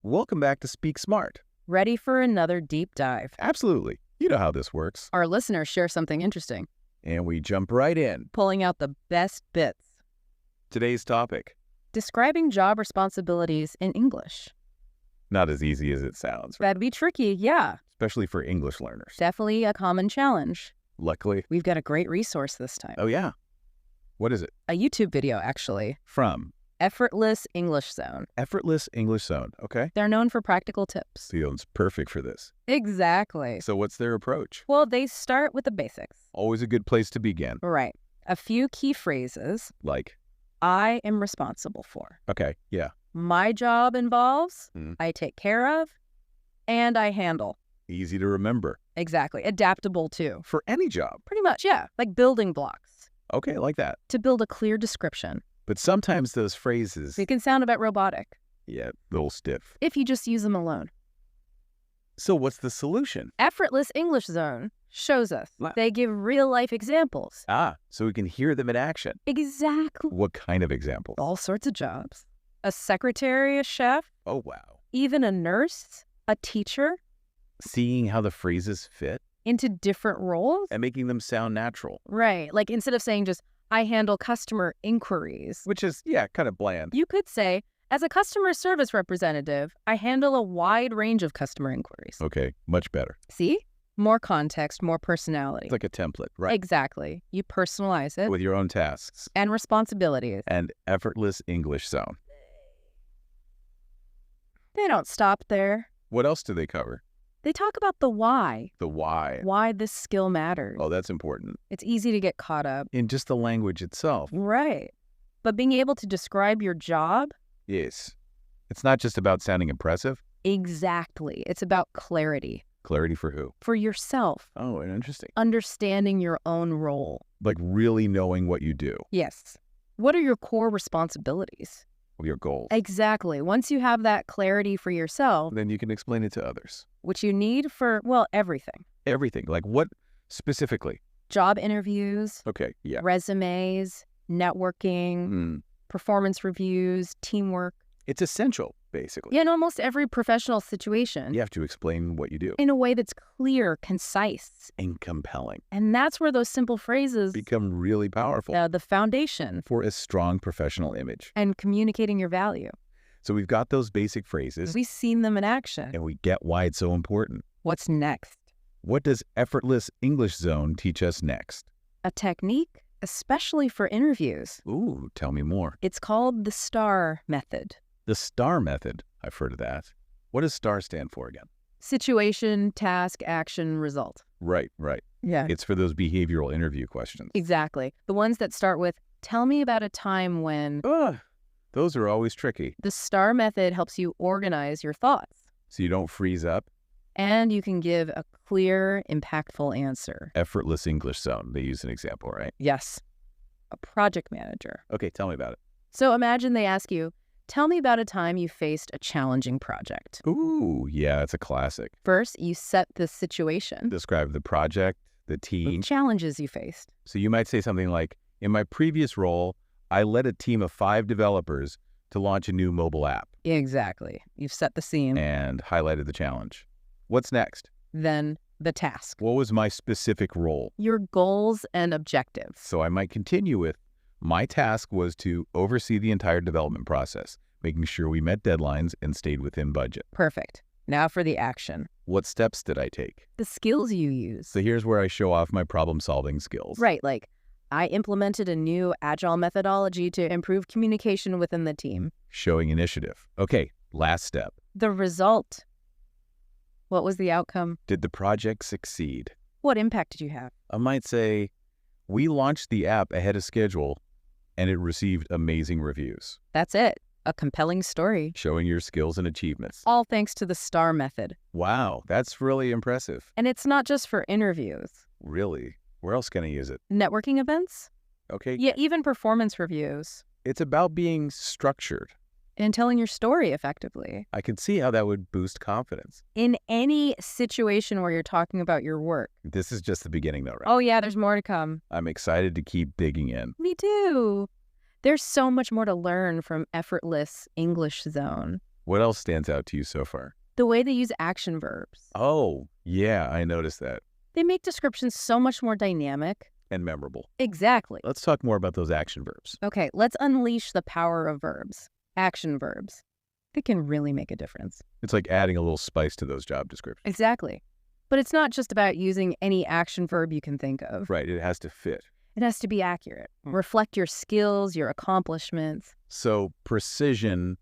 Welcome back to Speak Smart. Ready for another deep dive. Absolutely. You know how this works. Our listeners share something interesting, And we jump right in. pulling out the best bits. Today's topic. Describing job responsibilities in English. Not as easy as it sounds, right? That'd be tricky, yeah. Especially for English learners. Definitely a common challenge. Luckily. We've got a great resource this time. Oh, yeah. What is it? A YouTube video, actually. From Effortless English Zone. Effortless English Zone. Okay. They're known for practical tips. Feels perfect for this. Exactly. So what's their approach? Well, they start with the basics. Always a good place to begin. Right. A few key phrases. Like, I am responsible for. okay, yeah. My job involves, Mm. I take care of, and I handle. Easy to remember. Exactly. Adaptable too. For any job. Pretty much, yeah. Like building blocks Okay, like that. to build a clear description. But sometimes those phrases, They can sound a bit robotic yeah, a little stiff. if you just use them alone. So what's the solution? Effortless English Zone shows us. Wow. They give real-life examples. So we can hear them in action. Exactly. What kind of examples? All sorts of jobs. A secretary, a chef, Oh, wow. even a nurse, a teacher, Seeing how the phrases fit into different roles. and making them sound natural, Right. Like instead of saying just, I handle customer inquiries, which is, yeah, kind of bland. you could say, as a customer service representative, I handle a wide range of customer inquiries. Okay, much better. See? More context, more personality. It's like a template, right? Exactly. You personalize it. With your own tasks. And responsibilities. And Effortless English Zone. They don't stop there. What else do they cover? They talk about the why. The why. Why this skill matters. Oh, that's important. It's easy to get caught up. In just the language itself. Right. But being able to describe your job, Yes. It's not just about sounding impressive. exactly. It's about clarity Clarity for who? for yourself, Oh, interesting. understanding your own role. Like really knowing what you do. Yes. What are your core responsibilities? Your goals. Exactly. Once you have that clarity for yourself, Then you can explain it to others. which you need for, well, everything. Everything. Like what specifically? Job interviews, Okay, yeah. resumes, networking, Mm. performance reviews, teamwork. It's essential, basically. In almost every professional situation, You have to explain what you do. in a way that's clear, concise. And compelling. And that's where those simple phrases, Become really powerful the foundation, for a strong professional image. and communicating your value. So we've got those basic phrases, We've seen them in action. and we get why it's so important. What's next? What does Effortless English Zone teach us next? A technique, especially for interviews. Ooh, tell me more. It's called the STAR method. The STAR method. I've heard of that. What does STAR stand for again? Situation, task, action, result. Right. Yeah. It's for those behavioral interview questions. Exactly. The ones that start with, tell me about a time when. Those are always tricky. The STAR method helps you organize your thoughts. So you don't freeze up. And you can give a clear, impactful answer. Effortless English Zone. They use an example, right? Yes. A project manager. Okay, tell me about it. So imagine they ask you, tell me about a time you faced a challenging project. Ooh, yeah, it's a classic. First, you set the situation, Describe the project, the the team. challenges you faced. So you might say something like, in my previous role, I led a team of 5 developers to launch a new mobile app Exactly. You've set the scene. and highlighted the challenge. What's next? Then the task, What was my specific role? your goals and objectives. So I might continue with, my task was to oversee the entire development process, making sure we met deadlines and stayed within budget. Perfect. Now for the action. What steps did I take? The skills you use. So here's where I show off my problem-solving skills. Right, like I implemented a new agile methodology to improve communication within the team. Showing initiative. Okay, last step. The result. What was the outcome? Did the project succeed? What impact did you have? I might say, we launched the app ahead of schedule and it received amazing reviews, That's it. A compelling story. showing your skills and achievements. All thanks to the STAR method. Wow, that's really impressive. And it's not just for interviews. Really? Where else can I use it? Networking events? Okay. Yeah, even performance reviews. It's about being structured. And telling your story effectively. I can see how that would boost confidence. In any situation where you're talking about your work. This is just the beginning though, right? Oh yeah, there's more to come. I'm excited to keep digging in. Me too. There's so much more to learn from Effortless English Zone. What else stands out to you so far? The way they use action verbs. Oh, yeah, I noticed that. They make descriptions so much more dynamic. And memorable. Exactly. Let's talk more about those action verbs. Okay, let's unleash the power of verbs. Action verbs. They can really make a difference. It's like adding a little spice to those job descriptions. Exactly. But it's not just about using any action verb you can think of. Right, it has to fit. It has to be accurate. Reflect your skills, your accomplishments. So precision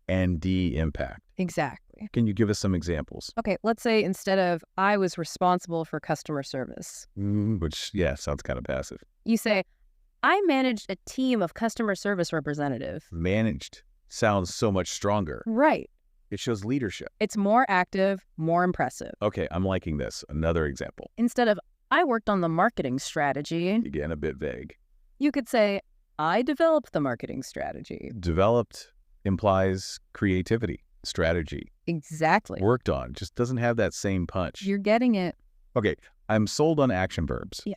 and impact. Exactly. Can you give us some examples? Okay, let's say instead of I was responsible for customer service, Which, yeah, sounds kind of passive. you say I managed a team of customer service representatives. Managed sounds so much stronger. Right. It shows leadership. It's more active, more impressive. Okay, I'm liking this. Another example. Instead of I worked on the marketing strategy, Again, a bit vague. you could say I developed the marketing strategy. Developed implies creativity, strategy. Exactly. Worked on. Just doesn't have that same punch. You're getting it. Okay, I'm sold on action verbs. Yeah.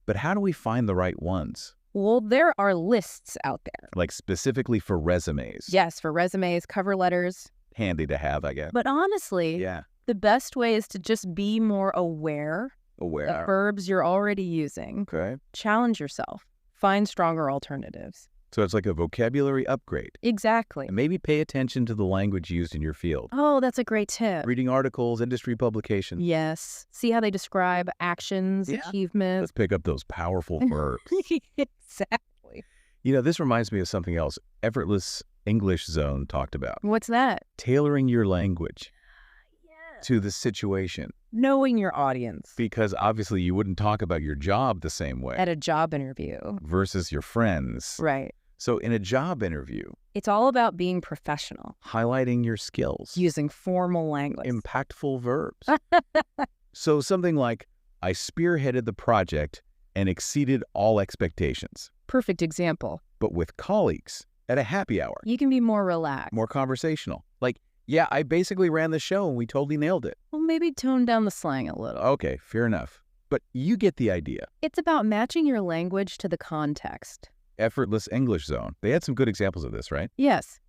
But how do we find the right ones? Well, there are lists out there. Like specifically for resumes. Yes, for resumes, cover letters. Handy to have, I guess. But honestly, Yeah. the best way is to just be more aware of Aware. verbs you're already using. Okay. Challenge yourself. Find stronger alternatives. So it's like a vocabulary upgrade. Exactly. And maybe pay attention to the language used in your field. Oh, that's a great tip. Reading articles, industry publications. Yes. See how they describe actions, Yeah. achievements. Let's pick up those powerful verbs. Exactly. You know, this reminds me of something else Effortless English Zone talked about. What's that? Tailoring your language Yes. to the situation. Knowing your audience Because obviously you wouldn't talk about your job the same way at a job interview. versus your friends. Right. So in a job interview, It's all about being professional, highlighting your skills, using formal language. impactful verbs. So something like, I spearheaded the project and exceeded all expectations, Perfect example. but with colleagues at a happy hour, You can be more relaxed. more conversational. Like, yeah, I basically ran the show and we totally nailed it. Well, maybe tone down the slang a little. Okay, fair enough. But you get the idea. It's about matching your language to the context. Effortless English Zone. They had some good examples of this, right? Yes.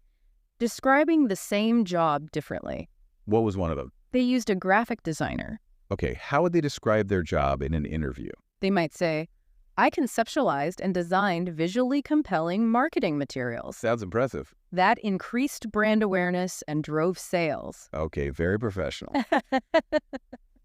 Describing the same job differently. What was one of them? They used a graphic designer. Okay, how would they describe their job in an interview? They might say, I conceptualized and designed visually compelling marketing materials Sounds impressive. that increased brand awareness and drove sales. Okay, very professional.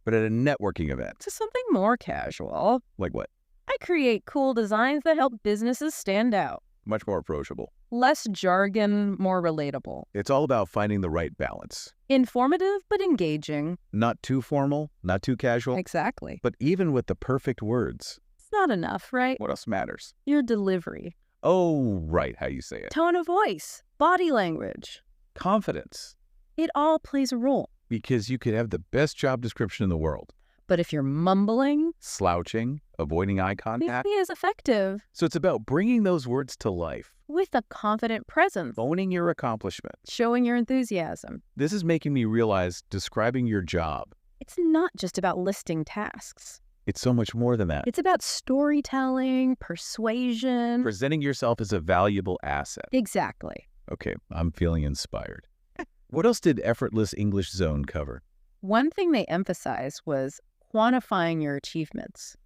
But at a networking event, To something more casual, like what? I create cool designs that help businesses stand out. Much more approachable. Less jargon, more relatable. It's all about finding the right balance. Informative, but engaging. Not too formal, not too casual, Exactly. but even with the perfect words, It's not enough, right? what else matters? Your delivery, Oh, right, how you say it. tone of voice, body language. Confidence. It all plays a role. Because you could have the best job description in the world. But if you're mumbling, Slouching, avoiding eye contact. maybe as effective So it's about bringing those words to life, with a confident presence, owning your accomplishments. showing your enthusiasm. This is making me realize describing your job, It's not just about listing tasks. it's so much more than that. It's about storytelling, persuasion. Presenting yourself as a valuable asset. Exactly. Okay, I'm feeling inspired. What else did Effortless English Zone cover? One thing they emphasized was quantifying your achievements.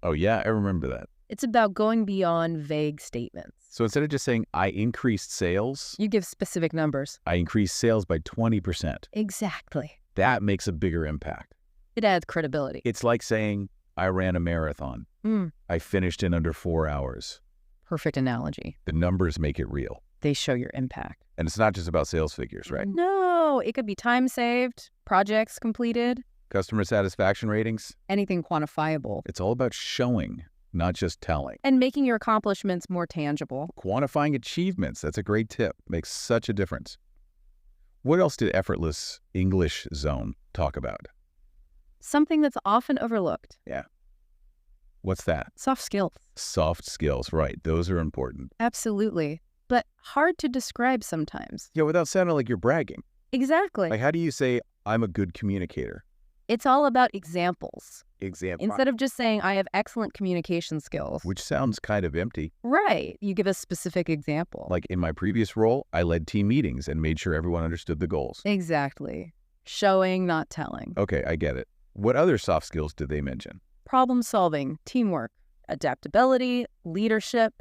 Oh yeah, I remember that. It's about going beyond vague statements. So instead of just saying, I increased sales, You give specific numbers. I increased sales by 20%. Exactly. That makes a bigger impact. It adds credibility. It's like saying, I ran a marathon. I finished in under 4 hours. Perfect analogy. The numbers make it real. They show your impact. And it's not just about sales figures, right? No, it could be time saved, projects completed, Customer satisfaction ratings, anything quantifiable, it's all about showing, not just telling. and making your accomplishments more tangible. Quantifying achievements, that's a great tip. Makes such a difference. What else did Effortless English Zone talk about? Something that's often overlooked. What's that? Soft skills. Soft skills, right. Those are important. Absolutely. But hard to describe sometimes. Yeah, without sounding like you're bragging. Exactly. Like, how do you say, I'm a good communicator? It's all about examples. Example. Instead of just saying, I have excellent communication skills. Which sounds kind of empty. Right. You give a specific example. Like in my previous role, I led team meetings and made sure everyone understood the goals. Exactly. Showing, not telling. Okay, I get it. What other soft skills did they mention? Problem solving, teamwork, adaptability, leadership,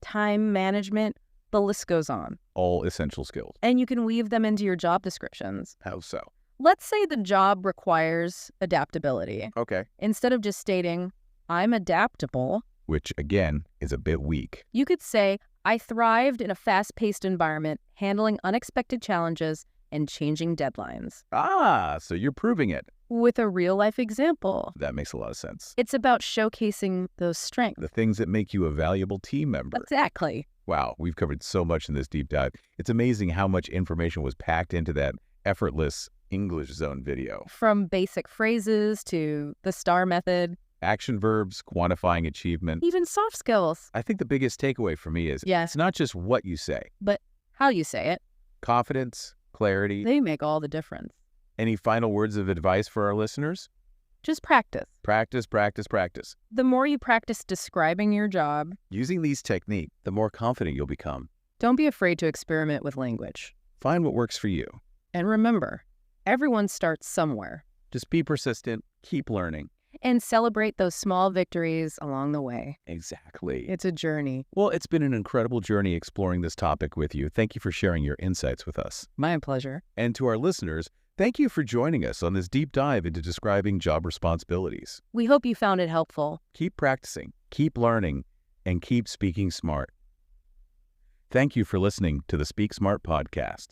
time management, the list goes on. All essential skills. And you can weave them into your job descriptions. How so? Let's say the job requires adaptability. Okay. Instead of just stating, I'm adaptable, Which, again, is a bit weak. you could say, I thrived in a fast-paced environment, handling unexpected challenges and changing deadlines. Ah, so you're proving it. With a real-life example. That makes a lot of sense. It's about showcasing those strengths. The things that make you a valuable team member. Exactly. Wow, we've covered so much in this deep dive. It's amazing how much information was packed into that effortless English zone video. From basic phrases to the STAR method, Action verbs, quantifying achievement. even soft skills. I think the biggest takeaway for me is Yes. it's not just what you say. But how you say it, Confidence, clarity. they make all the difference. Any final words of advice for our listeners? Just practice. Practice, practice, practice. The more you practice describing your job, Using these techniques, the more confident you'll become. don't be afraid to experiment with language. Find what works for you. And remember, everyone starts somewhere. Just be persistent, keep learning. And celebrate those small victories along the way. Exactly. It's a journey. Well, it's been an incredible journey exploring this topic with you. Thank you for sharing your insights with us. My pleasure. And to our listeners, thank you for joining us on this deep dive into describing job responsibilities. We hope you found it helpful. Keep practicing, keep learning, and keep speaking smart. Thank you for listening to the Speak Smart podcast.